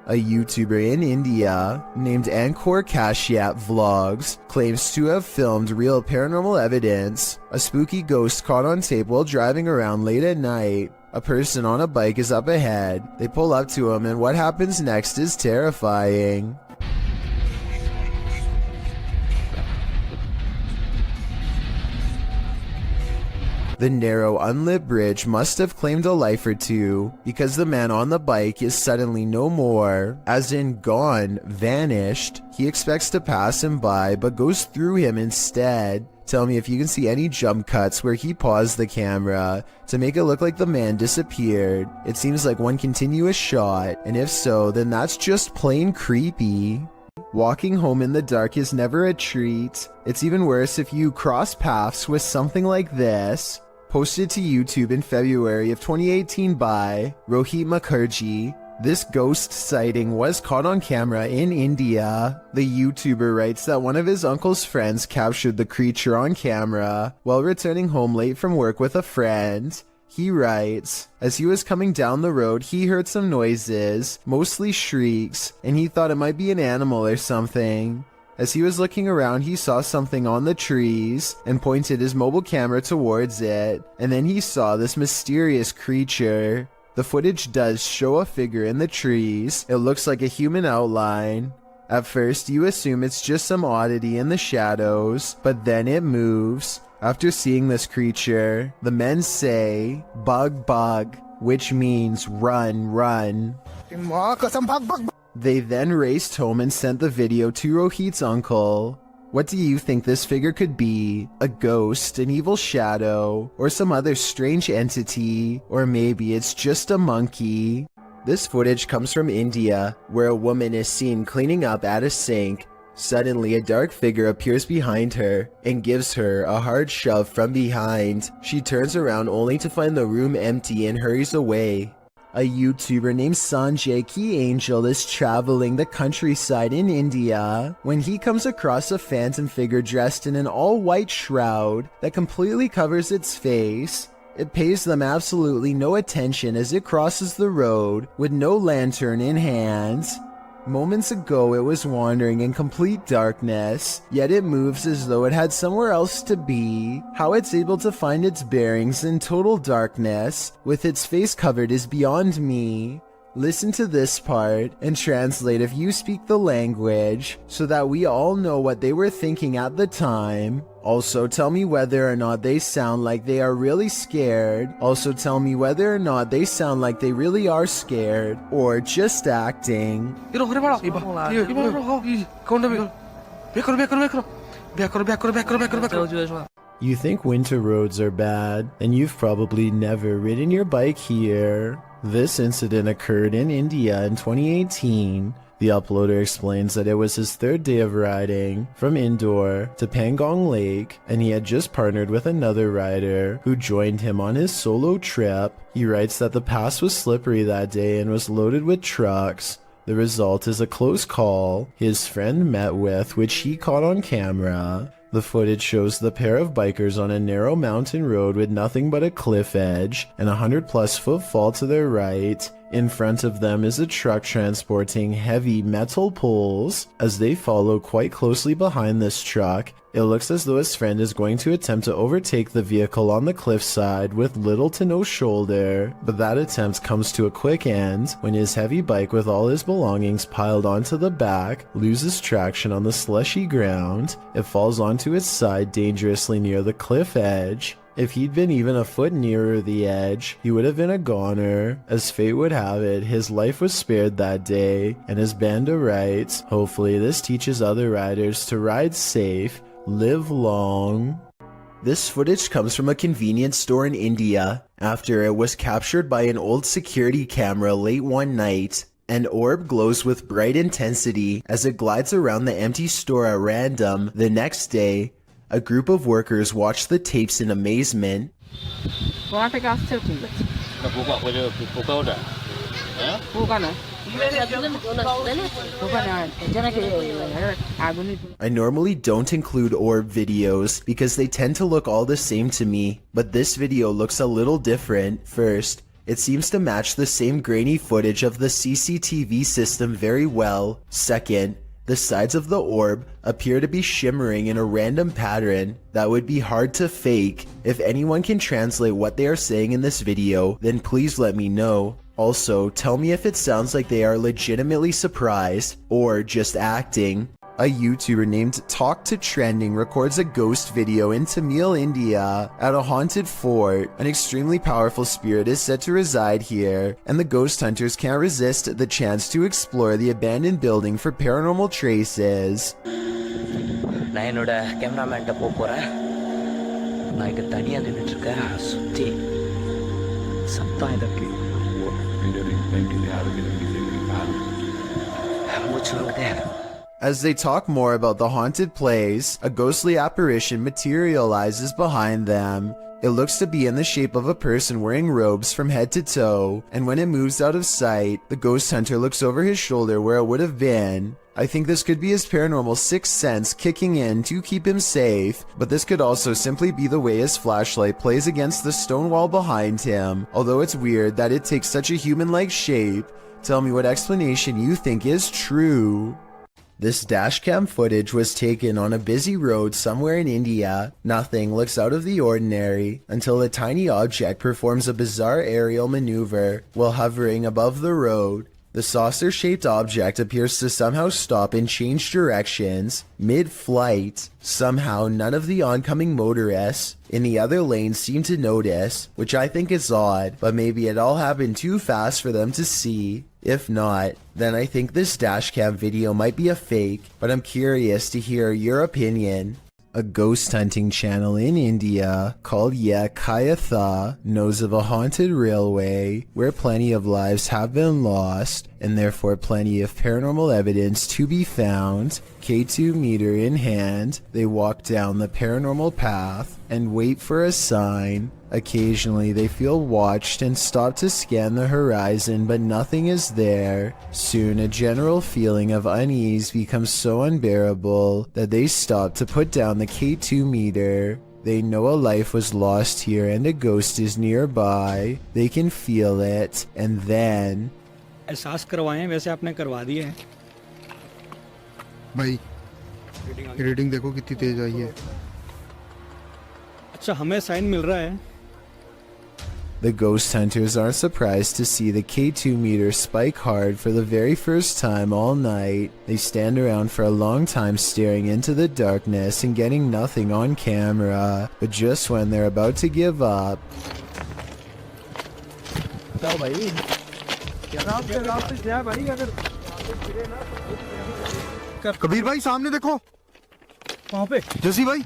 A YouTuber in India named Ankor Kashyap Vlogs claims to have filmed real paranormal evidence. A spooky ghost caught on tape while driving around late at night. A person on a bike is up ahead. They pull up to him and what happens next is terrifying. The narrow, unlit bridge must have claimed a life or two, because the man on the bike is suddenly no more, as in gone, vanished. He expects to pass him by, but goes through him instead. Tell me if you can see any jump cuts where he paused the camera to make it look like the man disappeared. It seems like one continuous shot, and if so, then that's just plain creepy. Walking home in the dark is never a treat. It's even worse if you cross paths with something like this. Posted to YouTube in February of 2018 by Rohit Mukherjee. This ghost sighting was caught on camera in India. The YouTuber writes that one of his uncle's friends captured the creature on camera while returning home late from work with a friend. He writes, as he was coming down the road, he heard some noises, mostly shrieks, and he thought it might be an animal or something. As he was looking around, he saw something on the trees and pointed his mobile camera towards it, and then he saw this mysterious creature. The footage does show a figure in the trees. It looks like a human outline. At first, you assume it's just some oddity in the shadows, but then it moves. After seeing this creature, the men say, "Bug, bug," which means run, run. They then raced home and sent the video to Rohit's uncle. What do you think this figure could be? A ghost, an evil shadow, or some other strange entity? Or maybe it's just a monkey? This footage comes from India, where a woman is seen cleaning up at a sink. Suddenly, a dark figure appears behind her and gives her a hard shove from behind. She turns around only to find the room empty and hurries away. A YouTuber named Sanjay Key Angel is traveling the countryside in India when he comes across a phantom figure dressed in an all-white shroud that completely covers its face. It pays them absolutely no attention as it crosses the road with no lantern in hand. Moments ago it was wandering in complete darkness, yet it moves as though it had somewhere else to be. How it's able to find its bearings in total darkness, with its face covered, is beyond me. Listen to this part and translate if you speak the language, so that we all know what they were thinking at the time. Also tell me whether or not they sound like they are really scared. Also tell me whether or not they sound like they really are scared, or just acting. You think winter roads are bad, and you've probably never ridden your bike here. This incident occurred in India in 2018. The uploader explains that it was his third day of riding from Indore to Pangong Lake, and he had just partnered with another rider who joined him on his solo trip. He writes that the pass was slippery that day and was loaded with trucks. The result is a close call his friend met with, which he caught on camera. The footage shows the pair of bikers on a narrow mountain road with nothing but a cliff edge and a 100+ foot fall to their right. In front of them is a truck transporting heavy metal poles. As they follow quite closely behind this truck, it looks as though his friend is going to attempt to overtake the vehicle on the cliffside with little to no shoulder, but that attempt comes to a quick end when his heavy bike with all his belongings piled onto the back loses traction on the slushy ground. It falls onto its side dangerously near the cliff edge. If he'd been even a foot nearer the edge, he would have been a goner. As fate would have it, his life was spared that day, and as Banda writes, hopefully this teaches other riders to ride safe, live long. This footage comes from a convenience store in India after it was captured by an old security camera late one night. An orb glows with bright intensity as it glides around the empty store at random. The next day, a group of workers watch the tapes in amazement. I normally don't include orb videos because they tend to look all the same to me, but this video looks a little different. First, It seems to match the same grainy footage of the CCTV system very well. Second, the sides of the orb appear to be shimmering in a random pattern that would be hard to fake. If anyone can translate what they are saying in this video, then please let me know. Also, tell me if it sounds like they are legitimately surprised or just acting. A YouTuber named Talk to Trending records a ghost video in Tamil, India at a haunted fort. An extremely powerful spirit is said to reside here, and the ghost hunters can't resist the chance to explore the abandoned building for paranormal traces. நான் என்னோட கேமராமேன்ட்ட போறேன். நான் இங்க தனியா நின்னுட்டு இருக்கேன். சுத்தி சத்தம் இதற்கு மூச்சு வாங்குதே. As they talk more about the haunted place, a ghostly apparition materializes behind them. It looks to be in the shape of a person wearing robes from head to toe, and when it moves out of sight, the ghost hunter looks over his shoulder where it would have been. I think this could be his paranormal sixth sense kicking in to keep him safe, but this could also simply be the way his flashlight plays against the stone wall behind him, although it's weird that it takes such a human-like shape. Tell me what explanation you think is true. This dashcam footage was taken on a busy road somewhere in India. Nothing looks out of the ordinary until a tiny object performs a bizarre aerial maneuver while hovering above the road. The saucer-shaped object appears to somehow stop and change directions mid-flight. Somehow, none of the oncoming motorists in the other lane seem to notice, which I think is odd, but maybe it all happened too fast for them to see. If not, then I think this dashcam video might be a fake, but I'm curious to hear your opinion. A ghost hunting channel in India called Kayatha knows of a haunted railway where plenty of lives have been lost and therefore plenty of paranormal evidence to be found. K2 meter in hand, they walk down the paranormal path and wait for a sign. Occasionally they feel watched and stop to scan the horizon, but nothing is there. Soon a general feeling of unease becomes so unbearable that they stop to put down the K2 meter. They know a life was lost here and a ghost is nearby. They can feel it, and then... एहसास करवाएं वैसे आपने करवा दिए हैं भाई reading देखो कितनी तेज आई है अच्छा हमें साइन मिल रहा है The ghost hunters aren't surprised to see the K2 meter spike hard for the very first time all night. They stand around for a long time staring into the darkness and getting nothing on camera. But just when they're about to give up... Kabir भाई सामने देखो वहाँ पे जसी भाई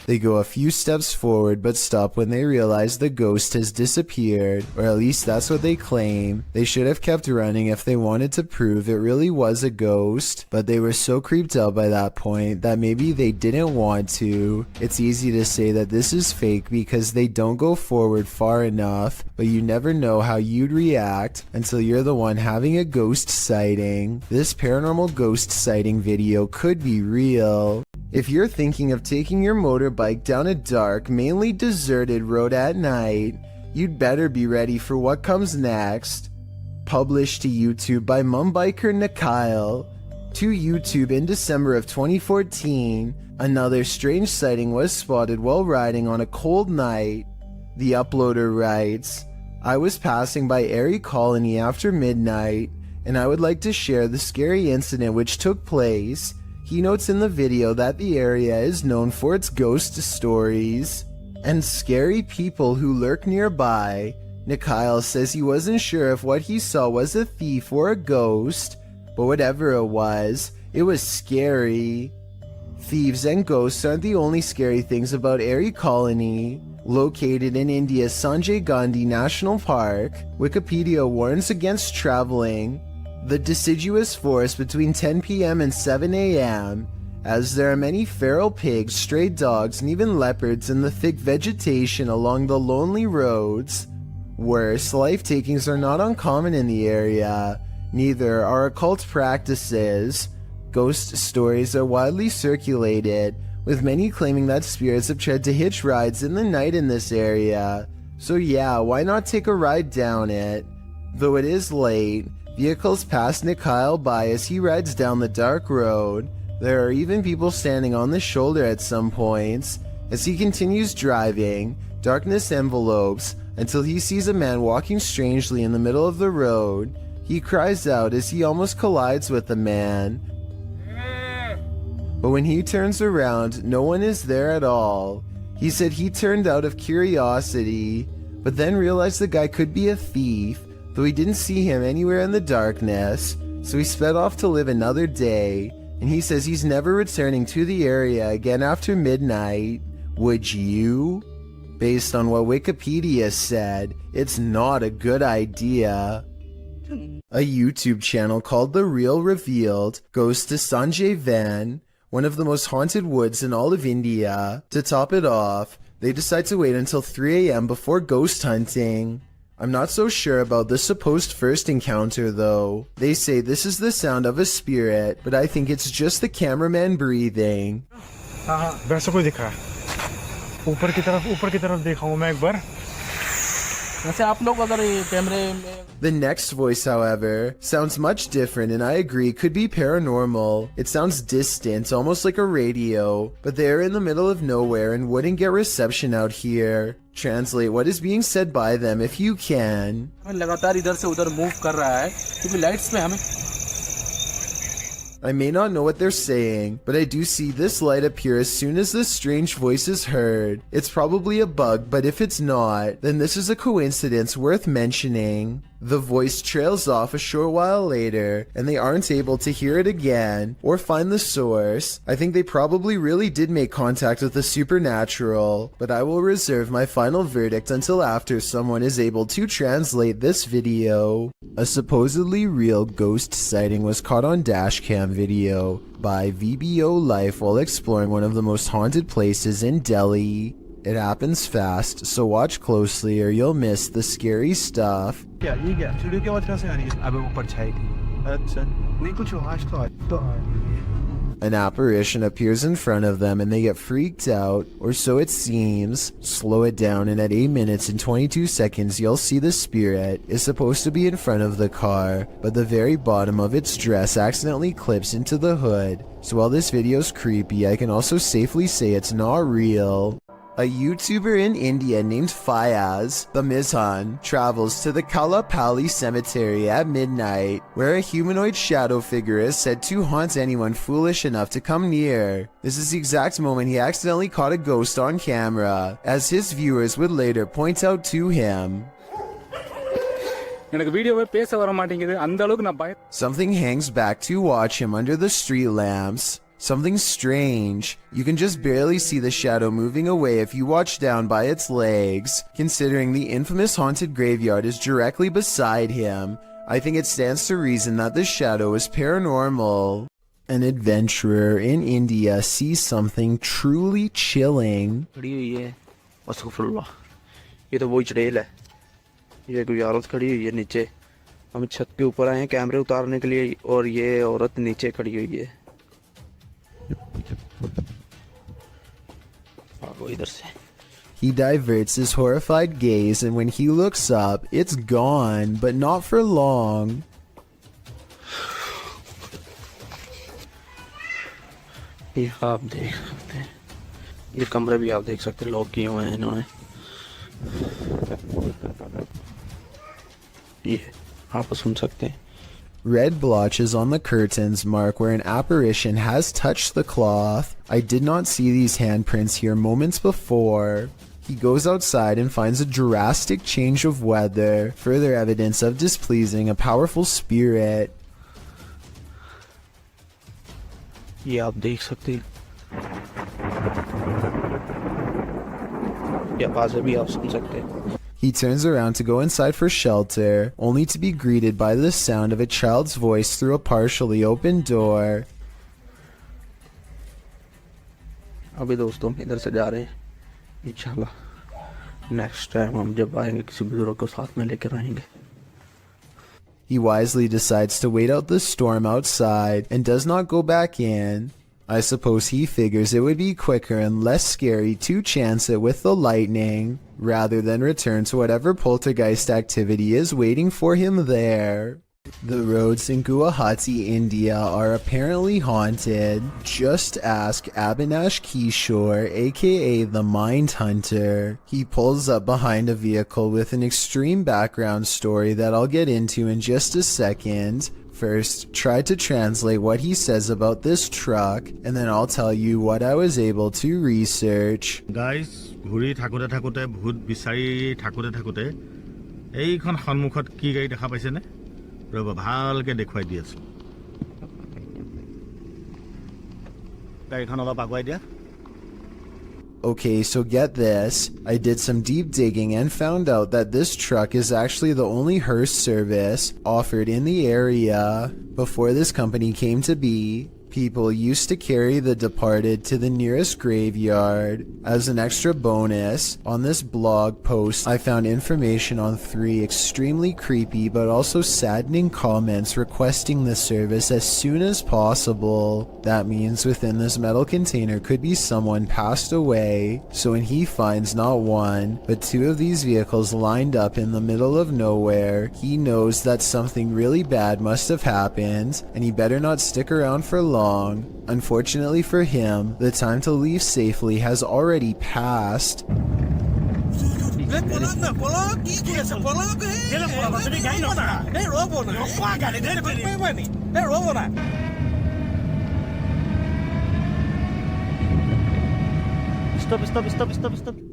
They go a few steps forward but stop when they realize the ghost has disappeared, or at least that's what they claim. They should have kept running if they wanted to prove it really was a ghost, but they were so creeped out by that point that maybe they didn't want to. It's easy to say that this is fake because they don't go forward far enough, but you never know how you'd react until you're the one having a ghost sighting. This paranormal ghost sighting video could be real. If you're thinking of taking your motorbike down a dark, mainly deserted road at night, you'd better be ready for what comes next. Published to YouTube by Mumbiker Nikhail. To YouTube in December of 2014, another strange sighting was spotted while riding on a cold night. The uploader writes, I was passing by Eerie Colony after midnight, and I would like to share the scary incident which took place. He notes in the video that the area is known for its ghost stories and scary people who lurk nearby. Nikhail says he wasn't sure if what he saw was a thief or a ghost, but whatever it was scary. Thieves and ghosts aren't the only scary things about Eerie Colony. Located in India's Sanjay Gandhi National Park, Wikipedia warns against traveling the deciduous forest between 10 p.m. and 7 a.m. as there are many feral pigs, stray dogs, and even leopards in the thick vegetation along the lonely roads. Worse, life takings are not uncommon in the area. Neither are occult practices. Ghost stories are widely circulated, with many claiming that spirits have tried to hitch rides in the night in this area. So yeah, why not take a ride down it? Though it is late, vehicles pass Mikhail by as he rides down the dark road. There are even people standing on the shoulder at some points. As he continues driving, darkness envelopes until he sees a man walking strangely in the middle of the road. He cries out as he almost collides with the man. But when he turns around, no one is there at all. He said he turned out of curiosity, but then realized the guy could be a thief, though he didn't see him anywhere in the darkness, so he sped off to live another day, and he says he's never returning to the area again after midnight. Would you? Based on what Wikipedia said, it's not a good idea. A YouTube channel called The Real Revealed goes to Sanjay Van, one of the most haunted woods in all of India. To top it off, they decide to wait until 3 a.m. before ghost hunting. I'm not so sure about the supposed first encounter though. They say this is the sound of a spirit, but I think it's just the cameraman breathing. वैसा कोई दिखा ऊपर की तरफ देखा हूँ मैं एक बार वैसे आप लोग अगर ये कैमरे में The next voice, however, sounds much different and I agree could be paranormal. It sounds distant, almost like a radio, but they're in the middle of nowhere and wouldn't get reception out here. Translate what is being said by them if you can. लगातार इधर से उधर move कर रहा है क्योंकि lights में हमें I may not know what they're saying, but I do see this light appear as soon as this strange voice is heard. It's probably a bug, but if it's not, then this is a coincidence worth mentioning. The voice trails off a short while later, and they aren't able to hear it again or find the source. I think they probably really did make contact with the supernatural, but I will reserve my final verdict until after someone is able to translate this video. A supposedly real ghost sighting was caught on dashcam video by VBO Life while exploring one of the most haunted places in Delhi. It happens fast, so watch closely or you'll miss the scary stuff. क्या ये क्या सीढ़ी की आवाज कहाँ से आ रही है अबे ऊपर छाई थी अच्छा नहीं कुछ आज तो आ रही है An apparition appears in front of them and they get freaked out, or so it seems. Slow it down and at 8 minutes and 22 seconds you'll see the spirit is supposed to be in front of the car, but the very bottom of its dress accidentally clips into the hood. So while this video's creepy, I can also safely say it's not real. A YouTuber in India named Fayaz, the Mizhan, travels to the Kalapalli cemetery at midnight, where a humanoid shadow figure is said to haunt anyone foolish enough to come near. This is the exact moment he accidentally caught a ghost on camera, as his viewers would later point out to him. Something hangs back to watch him under the street lamps. Something strange. You can just barely see the shadow moving away if you watch down by its legs. Considering the infamous haunted graveyard is directly beside him, I think it stands to reason that the shadow is paranormal. An adventurer in India sees something truly chilling. खड़ी हुई है अस्तगफुरुल्लाह ये तो वही चुड़ैल है ये कोई औरत खड़ी हुई है नीचे हम छत के ऊपर आए हैं कैमरे उतारने के लिए और ये औरत नीचे खड़ी हुई है He diverts his horrified gaze, and when he looks up, it's gone, but not for long. ये आप देख सकते हैं ये कमरे भी आप देख सकते हैं लॉक किए हुए हैं इन्होंने ये आप सुन सकते हैं Red blotches on the curtains mark where an apparition has touched the cloth. I did not see these handprints here moments before. He goes outside and finds a drastic change of weather, further evidence of displeasing a powerful spirit. ये आप देख सकते हैं ये आवाज़ें भी आप सुन सकते हैं He turns around to go inside for shelter, only to be greeted by the sound of a child's voice through a partially open door. अभी दोस्तों हम इधर से जा रहे हैं इंशाल्लाह नेक्स्ट टाइम हम जब आएंगे किसी बुजुर्ग को साथ में लेकर आएंगे He wisely decides to wait out the storm outside and does not go back in. I suppose he figures it would be quicker and less scary to chance it with the lightning, rather than return to whatever poltergeist activity is waiting for him there. The roads in Guwahati, India are apparently haunted. Just ask Abhinash Kishore, aka the Mind Hunter. He pulls up behind a vehicle with an extreme background story that I'll get into in just a second. First, try to translate what he says about this truck, and then I'll tell you what I was able to research. Guys, ঘুৰি থাকোতে থাকোতে ভূত বিচাৰি থাকোতে থাকোতে এইখন সন্মুখত কি গাড়ী দেখা পাইছে নে ৰব ভালকে দেখুৱাই দি আছো গাড়ীখন অলপ আগুৱাই দিয়া Okay, so get this. I did some deep digging and found out that this truck is actually the only hearse service offered in the area. Before this company came to be, people used to carry the departed to the nearest graveyard. As an extra bonus, on this blog post, I found information on 3 extremely creepy but also saddening comments requesting the service as soon as possible. That means within this metal container could be someone passed away, so when he finds not 1, but 2 of these vehicles lined up in the middle of nowhere, he knows that something really bad must have happened, and he better not stick around for long. Unfortunately for him, the time to leave safely has already passed. Stop.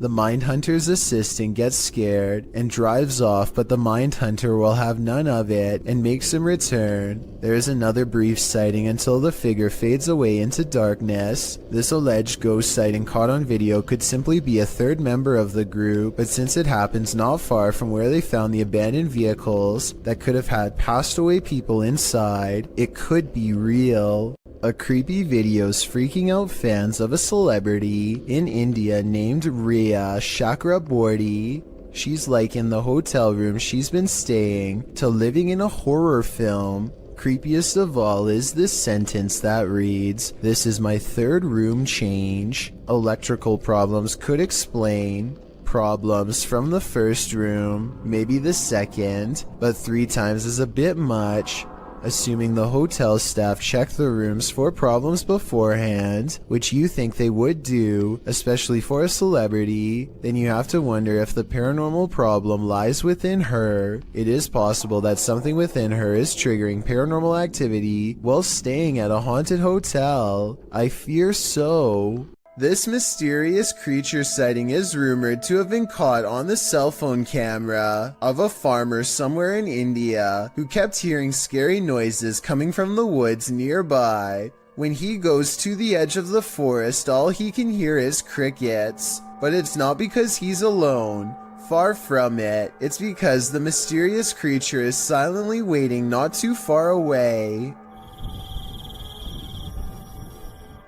The Mindhunter's assistant gets scared and drives off, but the Mindhunter will have none of it and makes him return. There is another brief sighting until the figure fades away into darkness. This alleged ghost sighting caught on video could simply be a third member of the group, but since it happens not far from where they found the abandoned vehicles that could have had passed away people inside, it could be real. A creepy video's freaking out fans of a celebrity in India named Rhea Chakraborty. She's like in the hotel room she's been staying to living in a horror film. Creepiest of all is this sentence that reads, "This is my 3rd room change." Electrical problems could explain. Problems from the 1st room, maybe the 2nd, but 3 times is a bit much. Assuming the hotel staff checked the rooms for problems beforehand, which you think they would do, especially for a celebrity, then you have to wonder if the paranormal problem lies within her. It is possible that something within her is triggering paranormal activity while staying at a haunted hotel. I fear so. This mysterious creature sighting is rumored to have been caught on the cell phone camera of a farmer somewhere in India who kept hearing scary noises coming from the woods nearby. When he goes to the edge of the forest, all he can hear is crickets. But it's not because he's alone. Far from it. It's because the mysterious creature is silently waiting not too far away.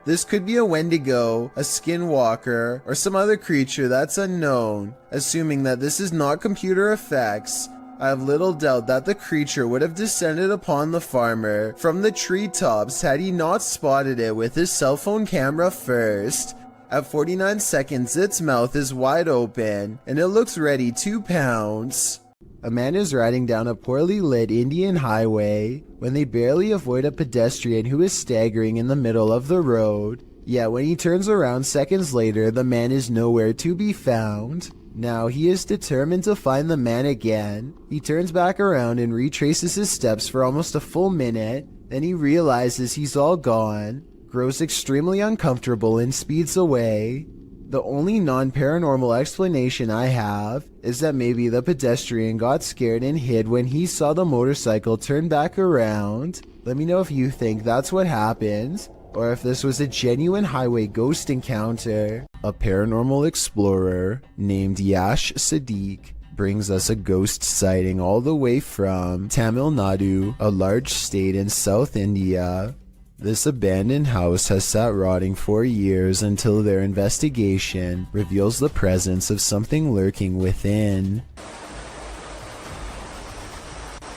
This could be a Wendigo, a skinwalker, or some other creature that's unknown. Assuming that this is not computer effects, I have little doubt that the creature would have descended upon the farmer from the treetops had he not spotted it with his cell phone camera first. At 49 seconds, its mouth is wide open, and it looks ready to pounce. A man is riding down a poorly lit Indian highway when they barely avoid a pedestrian who is staggering in the middle of the road. Yet when he turns around seconds later, the man is nowhere to be found. Now he is determined to find the man again. He turns back around and retraces his steps for almost a full minute. Then he realizes he's all gone, grows extremely uncomfortable and speeds away. The only non-paranormal explanation I have is that maybe the pedestrian got scared and hid when he saw the motorcycle turn back around. Let me know if you think that's what happened, or if this was a genuine highway ghost encounter. A paranormal explorer named Yash Sadiq brings us a ghost sighting all the way from Tamil Nadu, a large state in South India. This abandoned house has sat rotting for years until their investigation reveals the presence of something lurking within.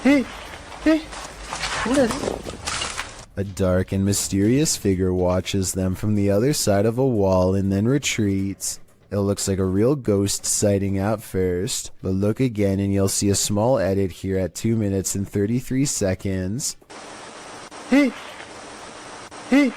Hey, what is A dark and mysterious figure watches them from the other side of a wall and then retreats. It looks like a real ghost sighting at first, but look again and you'll see a small edit here at 2 minutes and 33 seconds. Hey! Hey!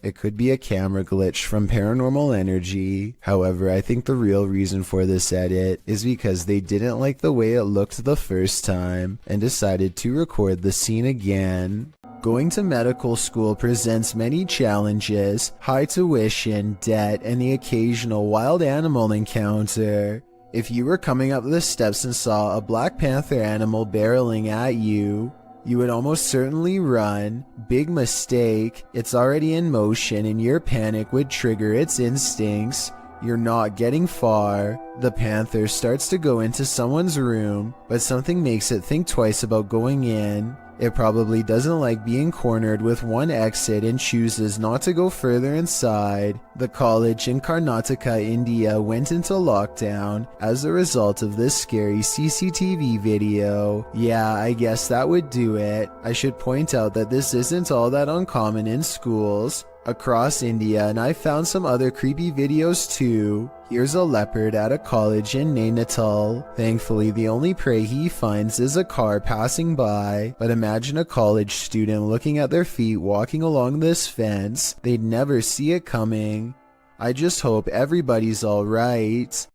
It could be a camera glitch from Paranormal Energy. However, I think the real reason for this edit is because they didn't like the way it looked the first time and decided to record the scene again. Going to medical school presents many challenges, high tuition, debt, and the occasional wild animal encounter. If you were coming up the steps and saw a Black Panther animal barreling at you, you would almost certainly run. Big mistake. It's already in motion and your panic would trigger its instincts. You're not getting far. The panther starts to go into someone's room, but something makes it think twice about going in. It probably doesn't like being cornered with one exit and chooses not to go further inside. The college in Karnataka, India went into lockdown as a result of this scary CCTV video. Yeah, I guess that would do it. I should point out that this isn't all that uncommon in schools across India, and I found some other creepy videos too. Here's a leopard at a college in Nainital. Thankfully, the only prey he finds is a car passing by, but imagine a college student looking at their feet walking along this fence. They'd never see it coming. I just hope everybody's alright.